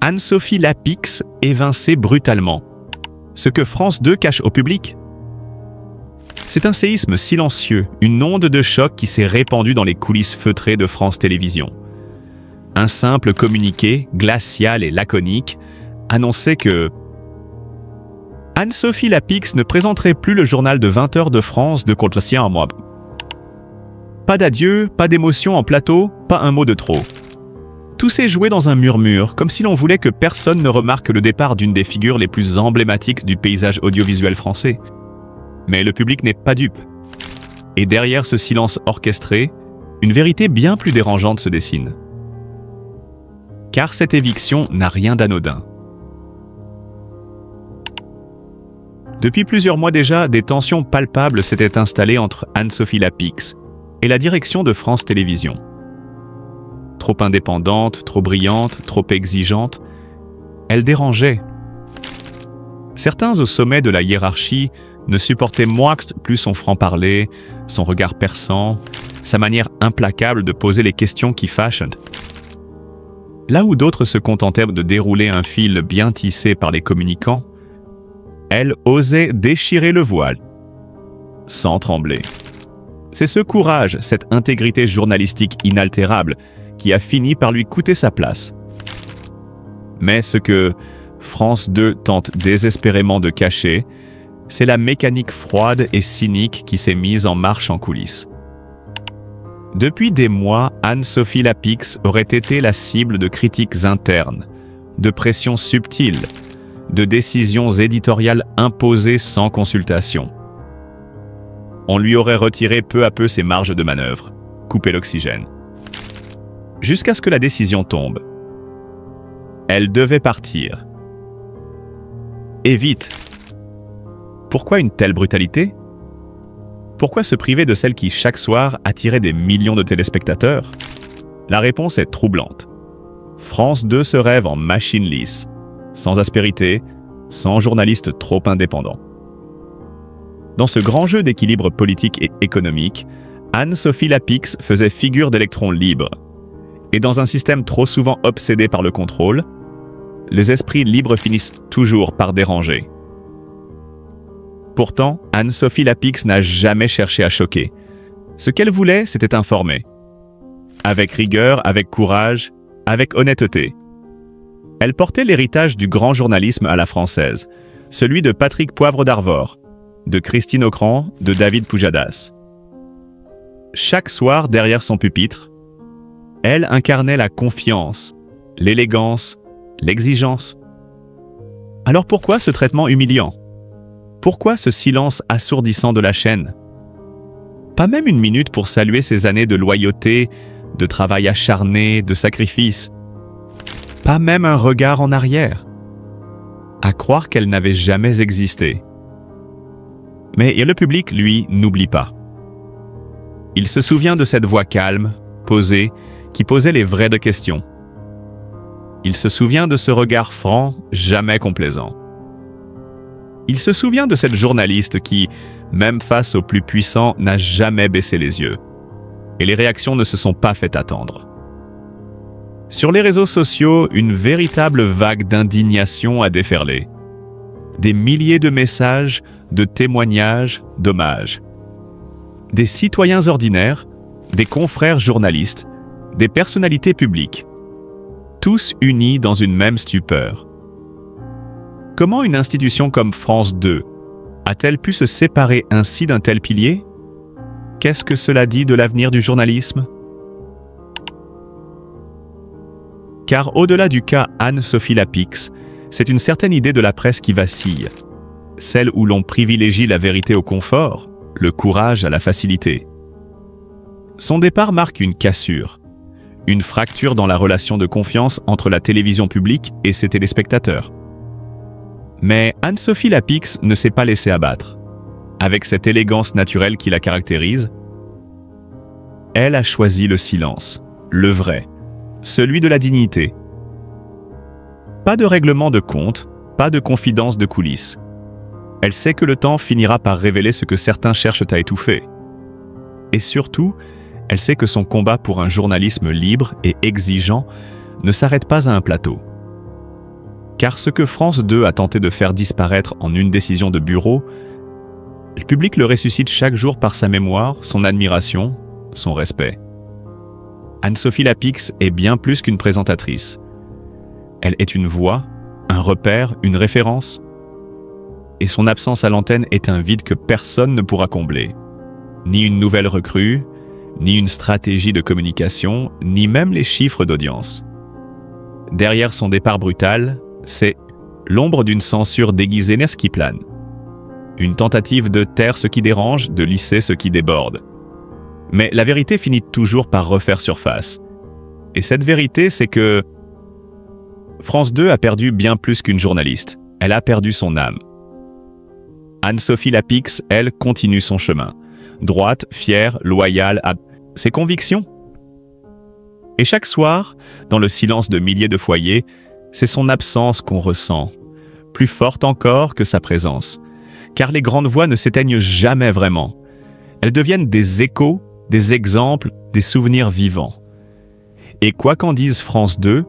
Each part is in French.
Anne-Sophie Lapix évincée brutalement. Ce que France 2 cache au public. C'est un séisme silencieux, une onde de choc qui s'est répandue dans les coulisses feutrées de France Télévisions. Un simple communiqué, glacial et laconique, annonçait que Anne-Sophie Lapix ne présenterait plus le journal de 20 heures de France de contre le sien en mois. Pas d'adieu, pas d'émotion en plateau, pas un mot de trop. Tout s'est joué dans un murmure, comme si l'on voulait que personne ne remarque le départ d'une des figures les plus emblématiques du paysage audiovisuel français. Mais le public n'est pas dupe. Et derrière ce silence orchestré, une vérité bien plus dérangeante se dessine. Car cette éviction n'a rien d'anodin. Depuis plusieurs mois déjà, des tensions palpables s'étaient installées entre Anne-Sophie Lapix et la direction de France Télévisions. Trop indépendante, trop brillante, trop exigeante, elle dérangeait. Certains au sommet de la hiérarchie ne supportaient moins plus son franc-parler, son regard perçant, sa manière implacable de poser les questions qui fâchent. Là où d'autres se contentaient de dérouler un fil bien tissé par les communicants, elle osait déchirer le voile, sans trembler. C'est ce courage, cette intégrité journalistique inaltérable qui a fini par lui coûter sa place. Mais ce que France 2 tente désespérément de cacher, c'est la mécanique froide et cynique qui s'est mise en marche en coulisses. Depuis des mois, Anne-Sophie Lapix aurait été la cible de critiques internes, de pressions subtiles, de décisions éditoriales imposées sans consultation. On lui aurait retiré peu à peu ses marges de manœuvre, coupé l'oxygène. Jusqu'à ce que la décision tombe. Elle devait partir. Et vite. Pourquoi une telle brutalité? Pourquoi se priver de celle qui, chaque soir, attirait des millions de téléspectateurs? La réponse est troublante. France 2 se rêve en machine lisse, sans aspérité, sans journaliste trop indépendant. Dans ce grand jeu d'équilibre politique et économique, Anne-Sophie Lapix faisait figure d'électron libre. Et dans un système trop souvent obsédé par le contrôle, les esprits libres finissent toujours par déranger. Pourtant, Anne-Sophie Lapix n'a jamais cherché à choquer. Ce qu'elle voulait, c'était informer. Avec rigueur, avec courage, avec honnêteté. Elle portait l'héritage du grand journalisme à la française, celui de Patrick Poivre d'Arvor, de Christine Ockrent, de David Pujadas. Chaque soir, derrière son pupitre, elle incarnait la confiance, l'élégance, l'exigence. Alors pourquoi ce traitement humiliant? Pourquoi ce silence assourdissant de la chaîne? Pas même une minute pour saluer ces années de loyauté, de travail acharné, de sacrifice. Pas même un regard en arrière. À croire qu'elle n'avait jamais existé. Mais le public, lui, n'oublie pas. Il se souvient de cette voix calme, posée, qui posait les vraies questions. Il se souvient de ce regard franc, jamais complaisant. Il se souvient de cette journaliste qui, même face aux plus puissants, n'a jamais baissé les yeux. Et les réactions ne se sont pas fait attendre. Sur les réseaux sociaux, une véritable vague d'indignation a déferlé. Des milliers de messages, de témoignages, d'hommages. Des citoyens ordinaires, des confrères journalistes, des personnalités publiques, tous unis dans une même stupeur. Comment une institution comme France 2 a-t-elle pu se séparer ainsi d'un tel pilier? Qu'est-ce que cela dit de l'avenir du journalisme? Car au-delà du cas Anne-Sophie Lapix, c'est une certaine idée de la presse qui vacille, celle où l'on privilégie la vérité au confort, le courage à la facilité. Son départ marque une cassure, une fracture dans la relation de confiance entre la télévision publique et ses téléspectateurs. Mais Anne-Sophie Lapix ne s'est pas laissée abattre. Avec cette élégance naturelle qui la caractérise, elle a choisi le silence, le vrai, celui de la dignité. Pas de règlement de compte, pas de confidence de coulisses. Elle sait que le temps finira par révéler ce que certains cherchent à étouffer. Et surtout, elle sait que son combat pour un journalisme libre et exigeant ne s'arrête pas à un plateau. car ce que France 2 a tenté de faire disparaître en une décision de bureau, le public le ressuscite chaque jour par sa mémoire, son admiration, son respect. Anne-Sophie Lapix est bien plus qu'une présentatrice. Elle est une voix, un repère, une référence. Et son absence à l'antenne est un vide que personne ne pourra combler. Ni une nouvelle recrue, ni une stratégie de communication, ni même les chiffres d'audience. Derrière son départ brutal, c'est l'ombre d'une censure déguisée qui plane. Une tentative de taire ce qui dérange, de lisser ce qui déborde. Mais la vérité finit toujours par refaire surface. Et cette vérité, c'est que France 2 a perdu bien plus qu'une journaliste. Elle a perdu son âme. Anne-Sophie Lapix, elle, continue son chemin. Droite, fière, loyale à ses convictions. Et chaque soir, dans le silence de milliers de foyers, c'est son absence qu'on ressent, plus forte encore que sa présence. Car les grandes voix ne s'éteignent jamais vraiment. Elles deviennent des échos, des exemples, des souvenirs vivants. Et quoi qu'en dise France 2,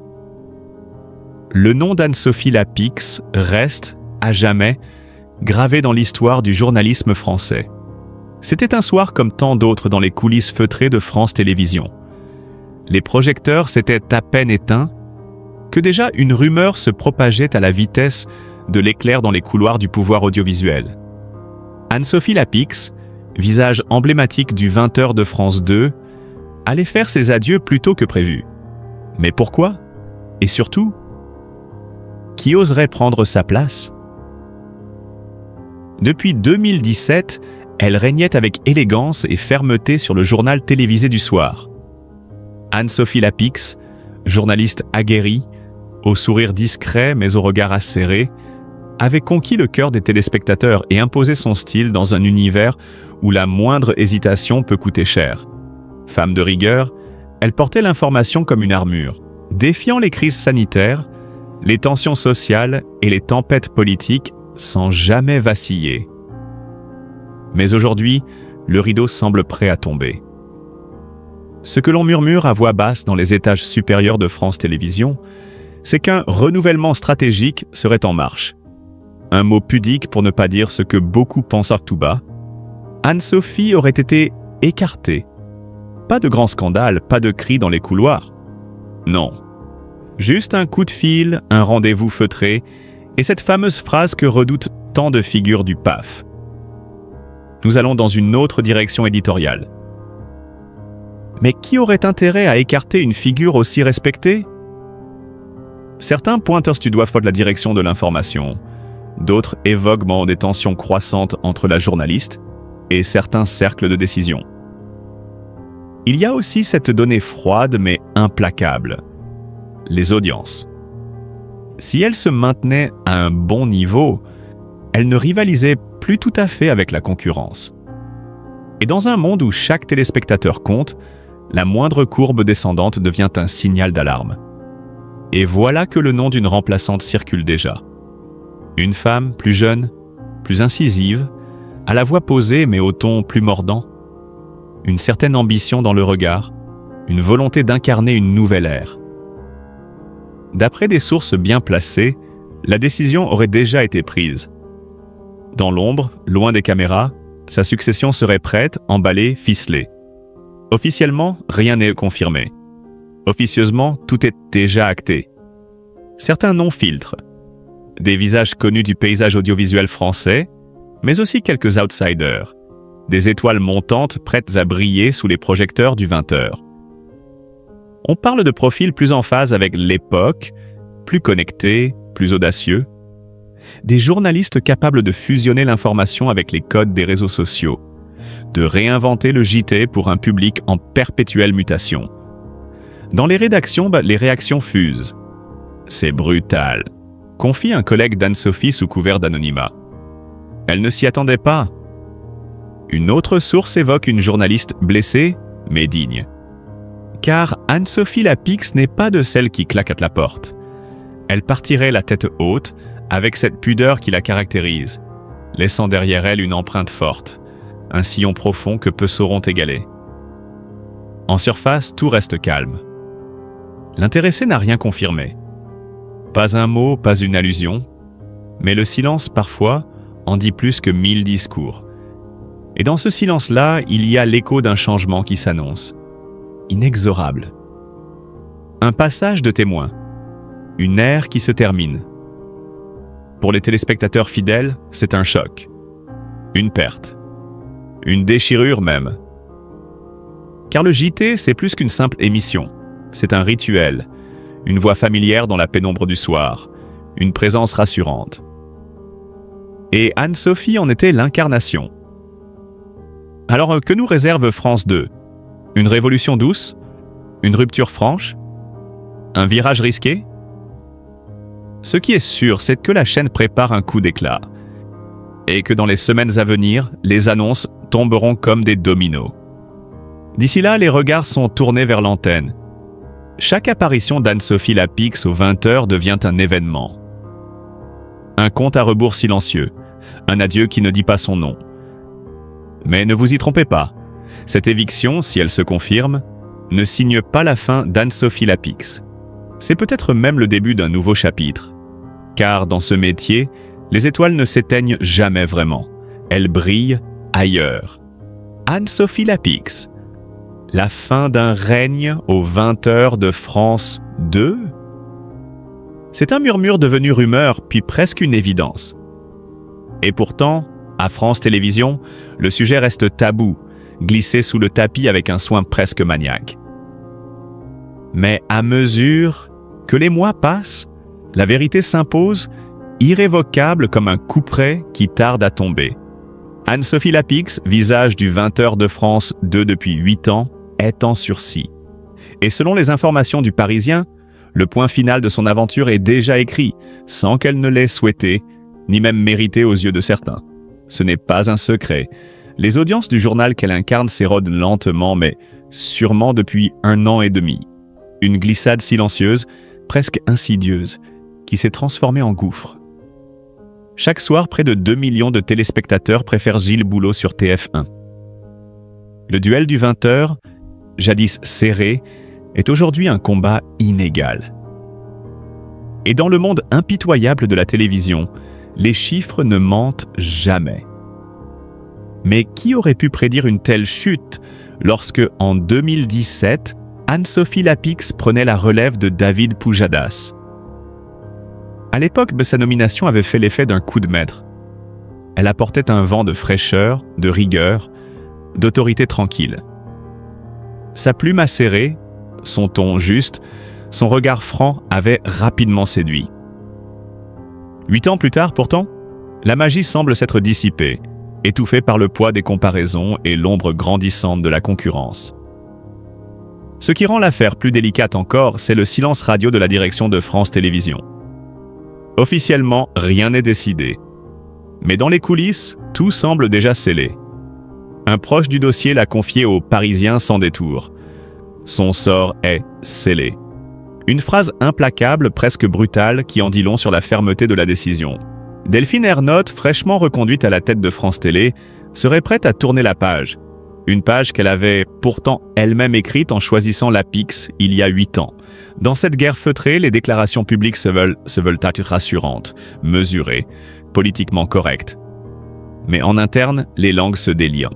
le nom d'Anne-Sophie Lapix reste, à jamais, gravé dans l'histoire du journalisme français. C'était un soir comme tant d'autres dans les coulisses feutrées de France Télévisions. Les projecteurs s'étaient à peine éteints que déjà une rumeur se propageait à la vitesse de l'éclair dans les couloirs du pouvoir audiovisuel. Anne-Sophie Lapix, visage emblématique du 20h de France 2, allait faire ses adieux plus tôt que prévu. Mais pourquoi? Et surtout, qui oserait prendre sa place? Depuis 2017, elle régnait avec élégance et fermeté sur le journal télévisé du soir. Anne-Sophie Lapix, journaliste aguerrie, au sourire discret mais au regard acéré, avait conquis le cœur des téléspectateurs et imposé son style dans un univers où la moindre hésitation peut coûter cher. Femme de rigueur, elle portait l'information comme une armure, défiant les crises sanitaires, les tensions sociales et les tempêtes politiques sans jamais vaciller. Mais aujourd'hui, le rideau semble prêt à tomber. Ce que l'on murmure à voix basse dans les étages supérieurs de France Télévisions, c'est qu'un renouvellement stratégique serait en marche. Un mot pudique pour ne pas dire ce que beaucoup pensent tout bas. Anne-Sophie aurait été écartée. Pas de grand scandale, pas de cris dans les couloirs. Non. Juste un coup de fil, un rendez-vous feutré, et cette fameuse phrase que redoutent tant de figures du PAF. Nous allons dans une autre direction éditoriale. Mais qui aurait intérêt à écarter une figure aussi respectée? Certains pointent du doigt de la direction de l'information. D'autres évoquent des tensions croissantes entre la journaliste et certains cercles de décision. Il y a aussi cette donnée froide mais implacable, les audiences. Si elles se maintenaient à un bon niveau, elles ne rivalisaient plus tout à fait avec la concurrence. Et dans un monde où chaque téléspectateur compte, la moindre courbe descendante devient un signal d'alarme. Et voilà que le nom d'une remplaçante circule déjà. Une femme plus jeune, plus incisive, à la voix posée mais au ton plus mordant. Une certaine ambition dans le regard, une volonté d'incarner une nouvelle ère. D'après des sources bien placées, la décision aurait déjà été prise. Dans l'ombre, loin des caméras, sa succession serait prête, emballée, ficelée. Officiellement, rien n'est confirmé. Officieusement, tout est déjà acté. Certains noms filtrent. Des visages connus du paysage audiovisuel français, mais aussi quelques outsiders. Des étoiles montantes prêtes à briller sous les projecteurs du 20h. On parle de profils plus en phase avec l'époque, plus connectés, plus audacieux. Des journalistes capables de fusionner l'information avec les codes des réseaux sociaux, de réinventer le JT pour un public en perpétuelle mutation. Dans les rédactions, les réactions fusent. C'est brutal, confie un collègue d'Anne-Sophie sous couvert d'anonymat. Elle ne s'y attendait pas. Une autre source évoque une journaliste blessée, mais digne. Car Anne-Sophie Lapix n'est pas de celle qui claque à la porte. Elle partirait la tête haute, avec cette pudeur qui la caractérise, laissant derrière elle une empreinte forte, un sillon profond que peu sauront égaler. En surface, tout reste calme. L'intéressé n'a rien confirmé. Pas un mot, pas une allusion, mais le silence, parfois, en dit plus que 1000 discours. Et dans ce silence-là, il y a l'écho d'un changement qui s'annonce, inexorable. Un passage de témoin, une ère qui se termine. Pour les téléspectateurs fidèles, c'est un choc, une perte, une déchirure même. Car le JT, c'est plus qu'une simple émission, c'est un rituel, une voix familière dans la pénombre du soir, une présence rassurante. Et Anne-Sophie en était l'incarnation. Alors que nous réserve France 2? Une révolution douce? Une rupture franche? Un virage risqué? Ce qui est sûr, c'est que la chaîne prépare un coup d'éclat. Et que dans les semaines à venir, les annonces tomberont comme des dominos. D'ici là, les regards sont tournés vers l'antenne. Chaque apparition d'Anne-Sophie Lapix aux 20h devient un événement. Un compte à rebours silencieux, un adieu qui ne dit pas son nom. Mais ne vous y trompez pas, cette éviction, si elle se confirme, ne signe pas la fin d'Anne-Sophie Lapix. C'est peut-être même le début d'un nouveau chapitre. Car dans ce métier, les étoiles ne s'éteignent jamais vraiment. Elles brillent ailleurs. Anne-Sophie Lapix. La fin d'un règne aux 20h de France 2? C'est un murmure devenu rumeur, puis presque une évidence. Et pourtant, à France Télévisions, le sujet reste tabou, glissé sous le tapis avec un soin presque maniaque. Mais à mesure que les mois passent, la vérité s'impose, irrévocable comme un couperet qui tarde à tomber. Anne-Sophie Lapix, visage du 20h de France 2 depuis 8 ans, est en sursis. Et selon les informations du Parisien, le point final de son aventure est déjà écrit, sans qu'elle ne l'ait souhaité, ni même mérité aux yeux de certains. Ce n'est pas un secret. Les audiences du journal qu'elle incarne s'érodent lentement, mais sûrement depuis 1 an et demi. Une glissade silencieuse, presque insidieuse, qui s'est transformée en gouffre. Chaque soir, près de 2 millions de téléspectateurs préfèrent Gilles Boulot sur TF1. Le duel du 20h, jadis serré, est aujourd'hui un combat inégal. Et dans le monde impitoyable de la télévision, les chiffres ne mentent jamais. Mais qui aurait pu prédire une telle chute lorsque, en 2017, Anne-Sophie Lapix prenait la relève de David Pujadas? À l'époque, sa nomination avait fait l'effet d'un coup de maître. Elle apportait un vent de fraîcheur, de rigueur, d'autorité tranquille. Sa plume acérée, son ton juste, son regard franc avaient rapidement séduit. 8 ans plus tard, pourtant, la magie semble s'être dissipée, étouffée par le poids des comparaisons et l'ombre grandissante de la concurrence. Ce qui rend l'affaire plus délicate encore, c'est le silence radio de la direction de France Télévisions. Officiellement, rien n'est décidé. Mais dans les coulisses, tout semble déjà scellé. Un proche du dossier l'a confié aux Parisiens sans détour. Son sort est scellé. Une phrase implacable, presque brutale, qui en dit long sur la fermeté de la décision. Delphine Ernotte, fraîchement reconduite à la tête de France Télé, serait prête à tourner la page. Une page qu'elle avait pourtant elle-même écrite en choisissant Lapix il y a 8 ans. Dans cette guerre feutrée, les déclarations publiques se veulent être rassurantes, mesurées, politiquement correctes. Mais en interne, les langues se délient.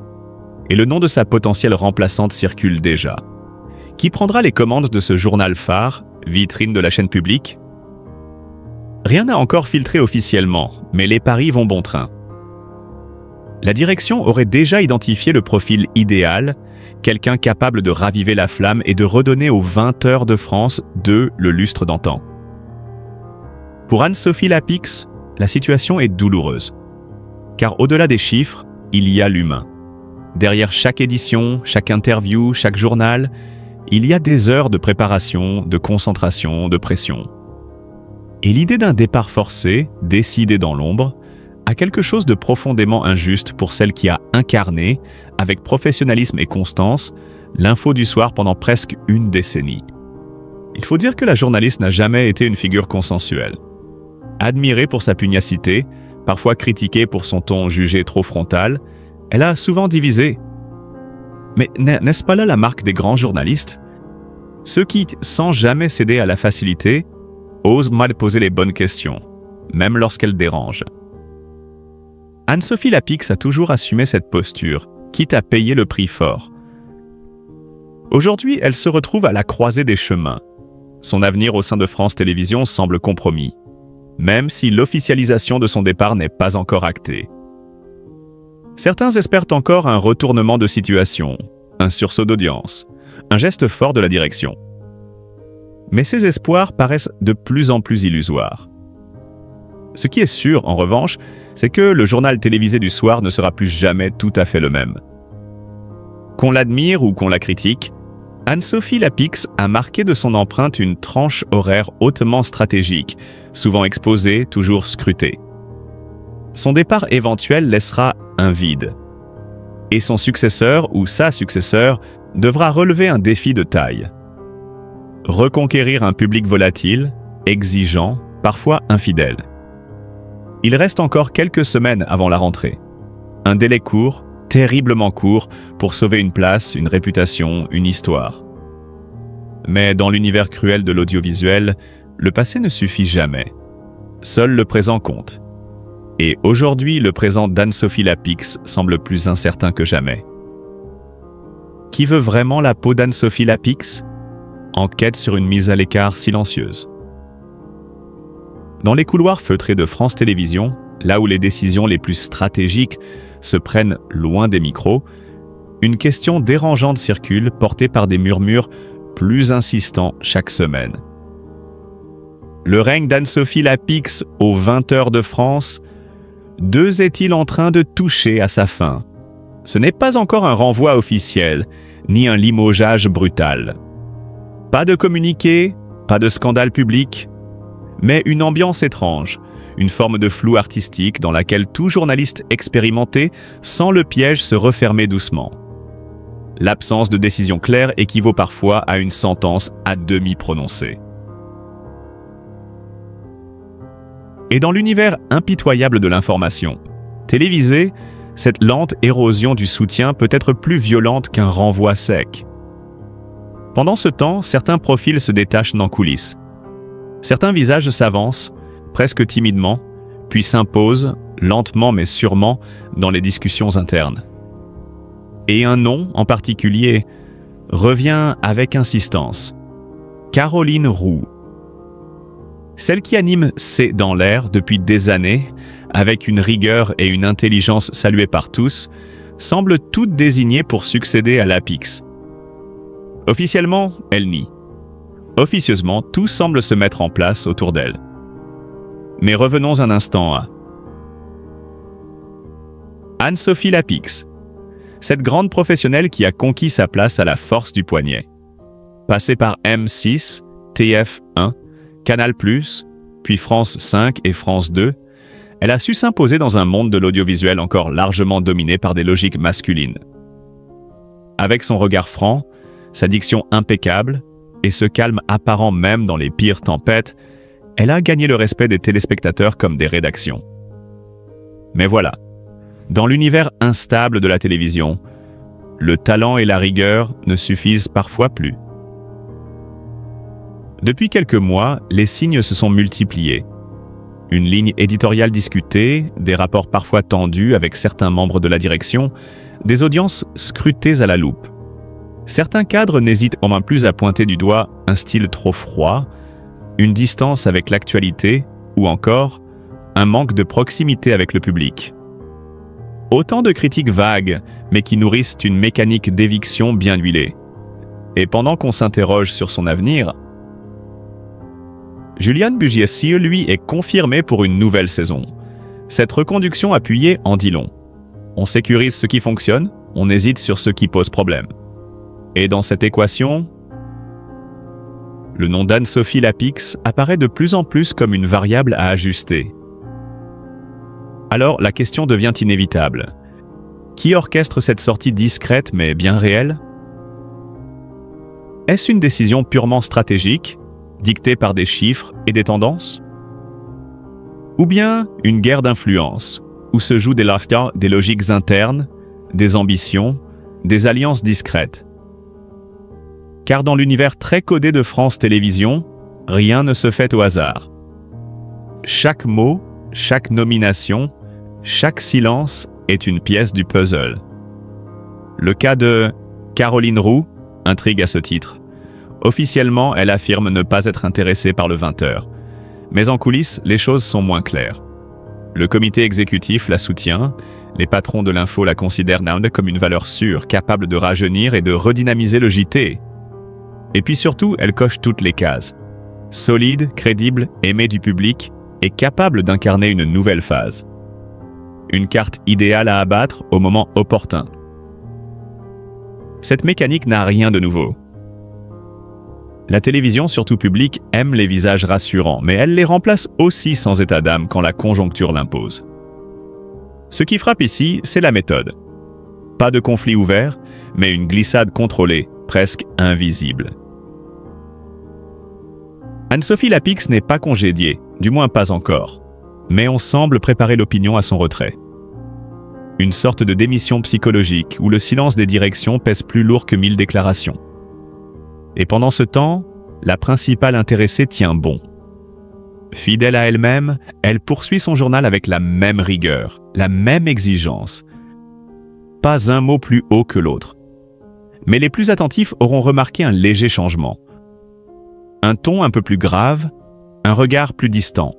Et le nom de sa potentielle remplaçante circule déjà. Qui prendra les commandes de ce journal phare, vitrine de la chaîne publique? Rien n'a encore filtré officiellement, mais les paris vont bon train. La direction aurait déjà identifié le profil idéal, quelqu'un capable de raviver la flamme et de redonner aux 20h de France 2 le lustre d'antan. Pour Anne-Sophie Lapix, la situation est douloureuse. Car au-delà des chiffres, il y a l'humain. Derrière chaque édition, chaque interview, chaque journal, il y a des heures de préparation, de concentration, de pression. Et l'idée d'un départ forcé, décidé dans l'ombre, a quelque chose de profondément injuste pour celle qui a incarné, avec professionnalisme et constance, l'info du soir pendant presque une décennie. Il faut dire que la journaliste n'a jamais été une figure consensuelle. Admirée pour sa pugnacité, parfois critiquée pour son ton jugé trop frontal, elle a souvent divisé. Mais n'est-ce pas là la marque des grands journalistes? Ceux qui, sans jamais céder à la facilité, ose mal poser les bonnes questions, même lorsqu'elles dérangent. Anne-Sophie Lapix a toujours assumé cette posture, quitte à payer le prix fort. Aujourd'hui, elle se retrouve à la croisée des chemins. Son avenir au sein de France Télévisions semble compromis, même si l'officialisation de son départ n'est pas encore actée. Certains espèrent encore un retournement de situation, un sursaut d'audience, un geste fort de la direction. Mais ces espoirs paraissent de plus en plus illusoires. Ce qui est sûr, en revanche, c'est que le journal télévisé du soir ne sera plus jamais tout à fait le même. Qu'on l'admire ou qu'on la critique, Anne-Sophie Lapix a marqué de son empreinte une tranche horaire hautement stratégique, souvent exposée, toujours scrutée. Son départ éventuel laissera un vide. Et son successeur ou sa successeur devra relever un défi de taille. Reconquérir un public volatile, exigeant, parfois infidèle. Il reste encore quelques semaines avant la rentrée. Un délai court, terriblement court, pour sauver une place, une réputation, une histoire. Mais dans l'univers cruel de l'audiovisuel, le passé ne suffit jamais. Seul le présent compte. Et aujourd'hui, le présent d'Anne-Sophie Lapix semble plus incertain que jamais. Qui veut vraiment la peau d'Anne-Sophie Lapix? Enquête sur une mise à l'écart silencieuse. Dans les couloirs feutrés de France Télévisions, là où les décisions les plus stratégiques se prennent loin des micros, une question dérangeante circule portée par des murmures plus insistants chaque semaine. Le règne d'Anne-Sophie Lapix aux 20h de France, est-il en train de toucher à sa fin? Ce n'est pas encore un renvoi officiel, ni un limogeage brutal. Pas de communiqué, pas de scandale public, mais une ambiance étrange, une forme de flou artistique dans laquelle tout journaliste expérimenté sent le piège se refermer doucement. L'absence de décision claire équivaut parfois à une sentence à demi prononcée. Et dans l'univers impitoyable de l'information, télévisée, cette lente érosion du soutien peut être plus violente qu'un renvoi sec. Pendant ce temps, certains profils se détachent en coulisses. Certains visages s'avancent, presque timidement, puis s'imposent, lentement mais sûrement, dans les discussions internes. Et un nom, en particulier, revient avec insistance. Caroline Roux. Celle qui anime C'est dans l'air depuis des années, avec une rigueur et une intelligence saluées par tous, semble toute désignée pour succéder à Lapix. Officiellement, elle nie. Officieusement, tout semble se mettre en place autour d'elle. Mais revenons un instant à Anne-Sophie Lapix, cette grande professionnelle qui a conquis sa place à la force du poignet. Passée par M6, TF1, Canal+, puis France 5 et France 2, elle a su s'imposer dans un monde de l'audiovisuel encore largement dominé par des logiques masculines. Avec son regard franc, sa diction impeccable et ce calme apparent même dans les pires tempêtes, elle a gagné le respect des téléspectateurs comme des rédactions. Mais voilà, dans l'univers instable de la télévision, le talent et la rigueur ne suffisent parfois plus. Depuis quelques mois, les signes se sont multipliés. Une ligne éditoriale discutée, des rapports parfois tendus avec certains membres de la direction, des audiences scrutées à la loupe. Certains cadres n'hésitent au moins plus à pointer du doigt un style trop froid, une distance avec l'actualité ou encore un manque de proximité avec le public. Autant de critiques vagues, mais qui nourrissent une mécanique d'éviction bien huilée. Et pendant qu'on s'interroge sur son avenir, Juliane Bugiessier, lui, est confirmé pour une nouvelle saison. Cette reconduction appuyée en dit long. On sécurise ce qui fonctionne, on hésite sur ce qui pose problème. Et dans cette équation, le nom d'Anne-Sophie Lapix apparaît de plus en plus comme une variable à ajuster. Alors la question devient inévitable. Qui orchestre cette sortie discrète mais bien réelle? Est-ce une décision purement stratégique, dictée par des chiffres et des tendances? Ou bien une guerre d'influence, où se jouent des logiques internes, des ambitions, des alliances discrètes? Car dans l'univers très codé de France Télévisions, rien ne se fait au hasard. Chaque mot, chaque nomination, chaque silence est une pièce du puzzle. Le cas de Caroline Roux intrigue à ce titre. Officiellement, elle affirme ne pas être intéressée par le 20h. Mais en coulisses, les choses sont moins claires. Le comité exécutif la soutient, les patrons de l'info la considèrent comme une valeur sûre, capable de rajeunir et de redynamiser le JT. Et puis surtout, elle coche toutes les cases. Solide, crédible, aimée du public et capable d'incarner une nouvelle phase. Une carte idéale à abattre au moment opportun. Cette mécanique n'a rien de nouveau. La télévision, surtout publique, aime les visages rassurants, mais elle les remplace aussi sans état d'âme quand la conjoncture l'impose. Ce qui frappe ici, c'est la méthode. Pas de conflit ouvert, mais une glissade contrôlée, presque invisible. Anne-Sophie Lapix n'est pas congédiée, du moins pas encore, mais on semble préparer l'opinion à son retrait. Une sorte de démission psychologique où le silence des directions pèse plus lourd que 1000 déclarations. Et pendant ce temps, la principale intéressée tient bon. Fidèle à elle-même, elle poursuit son journal avec la même rigueur, la même exigence. Pas un mot plus haut que l'autre. Mais les plus attentifs auront remarqué un léger changement. Un ton un peu plus grave, un regard plus distant.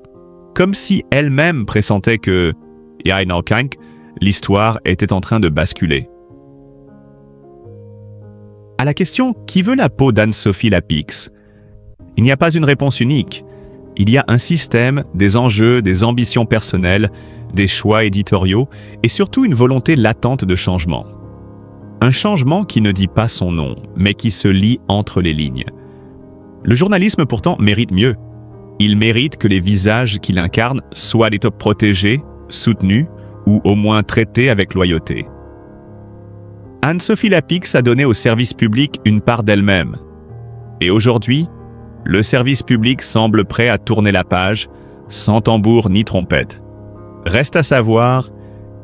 Comme si elle-même pressentait que, l'histoire était en train de basculer. À la question « Qui veut la peau d'Anne-Sophie Lapix ?», il n'y a pas une réponse unique. Il y a un système, des enjeux, des ambitions personnelles, des choix éditoriaux et surtout une volonté latente de changement. Un changement qui ne dit pas son nom, mais qui se lit entre les lignes. Le journalisme pourtant mérite mieux. Il mérite que les visages qu'il incarne soient des top protégés, soutenus ou au moins traités avec loyauté. Anne-Sophie Lapix a donné au service public une part d'elle-même. Et aujourd'hui, le service public semble prêt à tourner la page, sans tambour ni trompette. Reste à savoir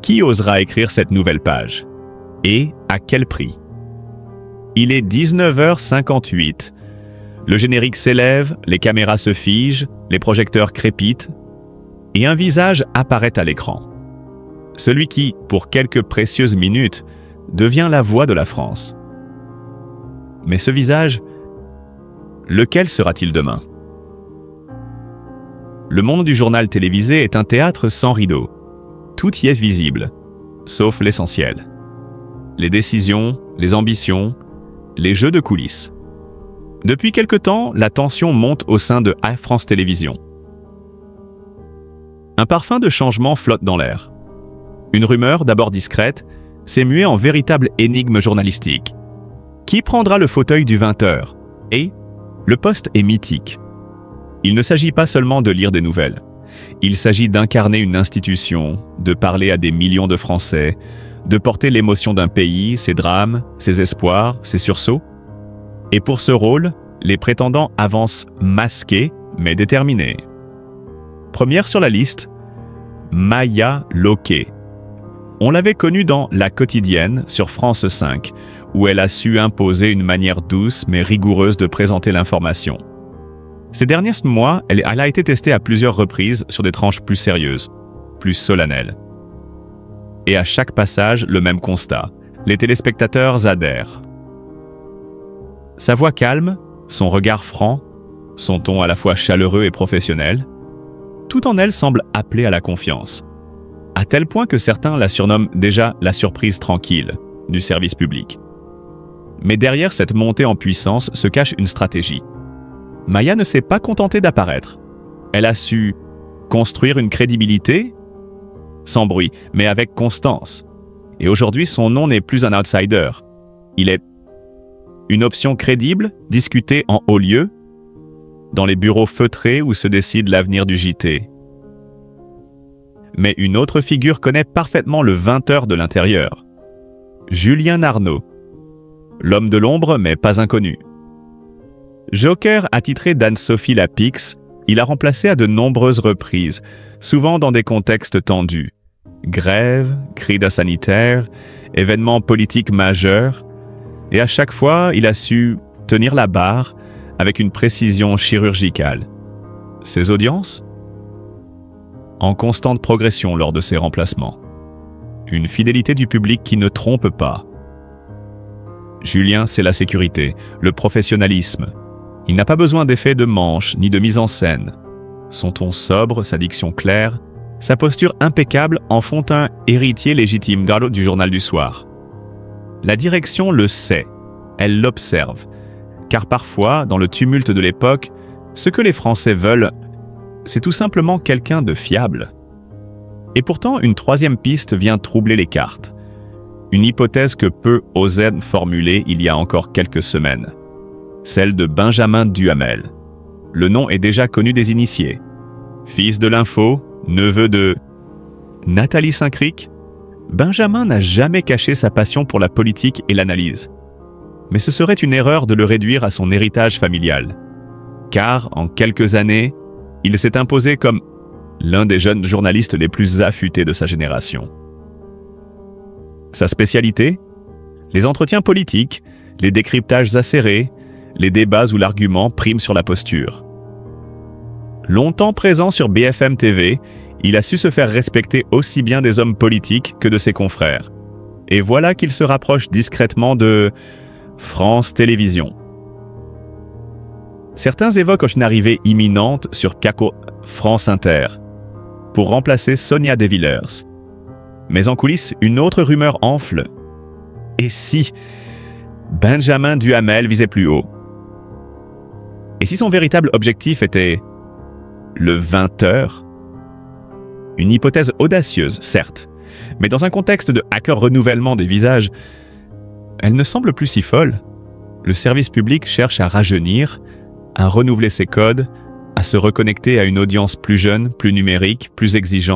qui osera écrire cette nouvelle page et à quel prix. Il est 19h58. Le générique s'élève, les caméras se figent, les projecteurs crépitent et un visage apparaît à l'écran. Celui qui, pour quelques précieuses minutes, devient la voix de la France. Mais ce visage, lequel sera-t-il demain? Le monde du journal télévisé est un théâtre sans rideau. Tout y est visible, sauf l'essentiel. Les décisions, les ambitions, les jeux de coulisses. Depuis quelque temps, la tension monte au sein de France Télévisions. Un parfum de changement flotte dans l'air. Une rumeur, d'abord discrète, s'est muée en véritable énigme journalistique. Qui prendra le fauteuil du 20h? Et le poste est mythique. Il ne s'agit pas seulement de lire des nouvelles. Il s'agit d'incarner une institution, de parler à des millions de Français, de porter l'émotion d'un pays, ses drames, ses espoirs, ses sursauts. Et pour ce rôle, les prétendants avancent masqués, mais déterminés. Première sur la liste, Maya Locquet. On l'avait connue dans La Quotidienne sur France 5, où elle a su imposer une manière douce mais rigoureuse de présenter l'information. Ces derniers mois, elle a été testée à plusieurs reprises sur des tranches plus sérieuses, plus solennelles. Et à chaque passage, le même constat. Les téléspectateurs adhèrent. Sa voix calme, son regard franc, son ton à la fois chaleureux et professionnel, tout en elle semble appeler à la confiance. À tel point que certains la surnomment déjà la surprise tranquille du service public. Mais derrière cette montée en puissance se cache une stratégie. Maya ne s'est pas contentée d'apparaître. Elle a su construire une crédibilité, sans bruit, mais avec constance. Et aujourd'hui, son nom n'est plus un outsider. Il est une option crédible, discutée en haut lieu, dans les bureaux feutrés où se décide l'avenir du JT. Mais une autre figure connaît parfaitement le 20h de l'intérieur. Julien Arnaud. L'homme de l'ombre, mais pas inconnu. Joker attitré d'Anne-Sophie Lapix, il a remplacé à de nombreuses reprises, souvent dans des contextes tendus. Grève, cris sanitaire, événements politiques majeurs. Et à chaque fois, il a su tenir la barre, avec une précision chirurgicale. Ses audiences? En constante progression lors de ses remplacements. Une fidélité du public qui ne trompe pas. Julien, c'est la sécurité, le professionnalisme. Il n'a pas besoin d'effets de manche ni de mise en scène. Son ton sobre, sa diction claire, sa posture impeccable en font un héritier légitime du journal du soir. La direction le sait, elle l'observe, car parfois, dans le tumulte de l'époque, ce que les Français veulent, c'est tout simplement quelqu'un de fiable. Et pourtant, une troisième piste vient troubler les cartes. Une hypothèse que peu osaient formuler il y a encore quelques semaines. Celle de Benjamin Duhamel. Le nom est déjà connu des initiés. Fils de l'info, neveu de Nathalie Saint-Cric, Benjamin n'a jamais caché sa passion pour la politique et l'analyse. Mais ce serait une erreur de le réduire à son héritage familial. Car, en quelques années, il s'est imposé comme l'un des jeunes journalistes les plus affûtés de sa génération. Sa spécialité? Les entretiens politiques, les décryptages acérés, les débats où l'argument prime sur la posture. Longtemps présent sur BFM TV, il a su se faire respecter aussi bien des hommes politiques que de ses confrères. Et voilà qu'il se rapproche discrètement de France Télévisions. Certains évoquent une arrivée imminente sur France Inter, pour remplacer Sonia De Villers. Mais en coulisses, une autre rumeur enfle. Et si Benjamin Duhamel visait plus haut? Et si son véritable objectif était le 20h? Une hypothèse audacieuse, certes, mais dans un contexte de hacker renouvellement des visages, elle ne semble plus si folle. Le service public cherche à rajeunir, à renouveler ses codes, à se reconnecter à une audience plus jeune, plus numérique, plus exigeante.